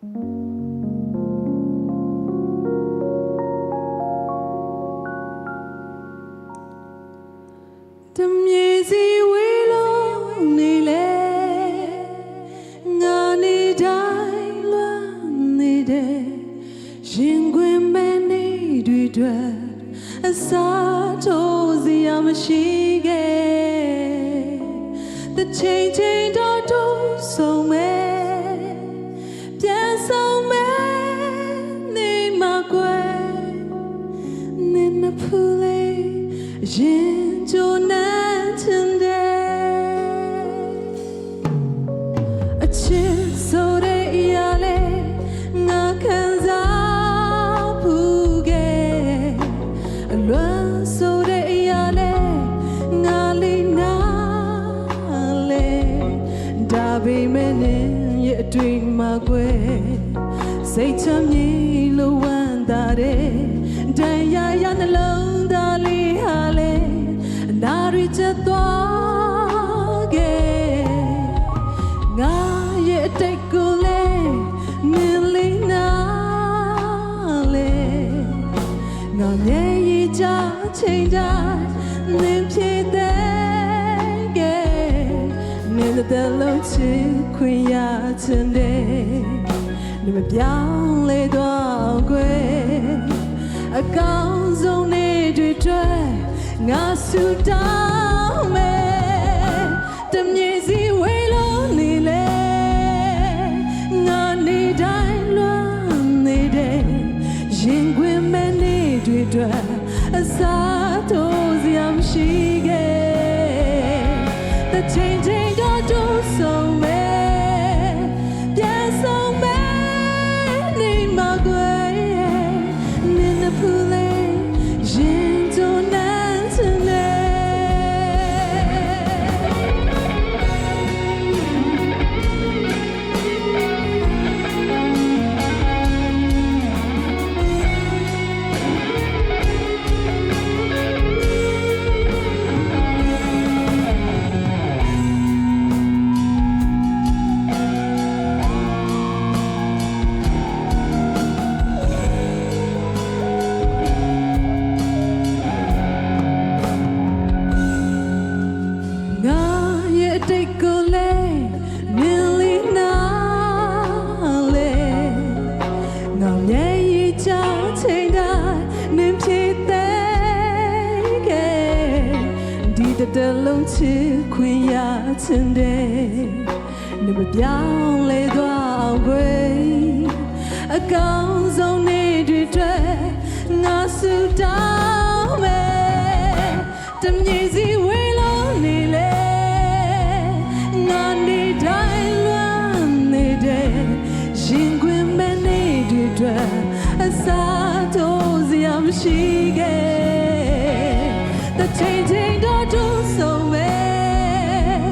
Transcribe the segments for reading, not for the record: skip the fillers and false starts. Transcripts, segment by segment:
တမြေစီဝေးလုံးနေလေငါနေတိုင်းလွမ်းနေတဲ့ရင်ခွင်မဲ့နေတွေတွေ့အစားထိုးစရာမရှိခဲ့the changing door to so manyပြန်ဆုံးမဲ့နေမှာကွယ်နေနဖူးလေးရင်ကြိုးနဲ့ချင်တဲ့အချစ်ဆိုတဲ့အရာလေးငါခံစားဖူးခဲ့အလွမ်းဆိုတဲ့အရာလေးငါလေးနာလေဒါပေမဲ့ရဲ့အတွင်မှာကွယ်စိတ်ချမ်းမြေလို့ဝမ်းသာတဲ့တရားရနှလုံးသားလေးဟာလေနာရီချက်သွားခဲ့ငါရဲ့အတိတ်ကိုလေမြင်လေးနာလေငါမျက်ရည်ကျချိန်တိုင်းနင်ဖြစ်တဲ့ကဲနင်တဲ့လုံးချစ်ခွင့်ရချင်တယ်နင်မပြောင်းလဲတော့ကွယ်အကောင်းဆုံးနေ့တွေတွေ့ငါဆူတောင်းမယ်တမြေစီဝေးလုံးနေလေငါနေတိုင်းလွမ်းနေတဲ့ရင်ခွင်မဲ့နေတွေတွေ့အစားထိုးစရာမရှိခဲ့ the changing door to so many ပြန်ဆုံးမဲ့နေမှာကွယ်နင်နဖူးလေးရင်ကြိုးနဲ့ချင်တယ်တိတ်ကိုလေမြင်လေးနာလေငါမျက်ရည်ကျချိန်တိုင်းနင်ဖြစ်တဲ့ကဲဒီတလုံးချစ်ခွင့်ရချင်တယ်နင်မပြောင်းလဲသွားကွယ်အကောင်းဆုံးနေ့တွေတွေ့ငါဆူတောင်းမယ်တမြေစီဝေးလုံးနေလေငါနေတိုင်းလွမ်းနေတဲ့ရင်ခွင်မဲ့နေတွေတွေ့အစားထိုးစရာမရှိခဲ့ the changing door to so many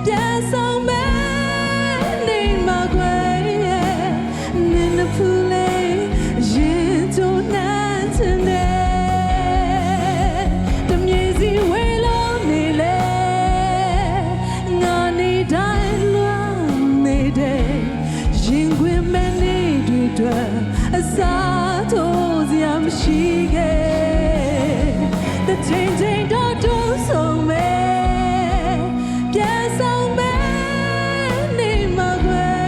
ပြန်ဆုံးမဲ့နေမှာကွယ်နင်နဖူးလေးရင်ကြိုးနဲ့ချင်တယ်တမြေစီဝေးလုံးနေလေငါနေတိုင်းလွမ်းနေတဲ့ရင်ခွင်မဲ့နေတွေတွေ့အစားထိုးစရာမရှိခဲ့ the changing door to so many ပြန်ဆုံးမဲ့နေမှာကွယ်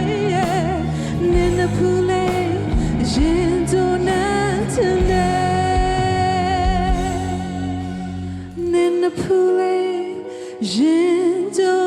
နင်နဖူးလေးရင်ကြိုးနဲ့ချင်တယ်နင်နဖူးလေးရင်ကြိုး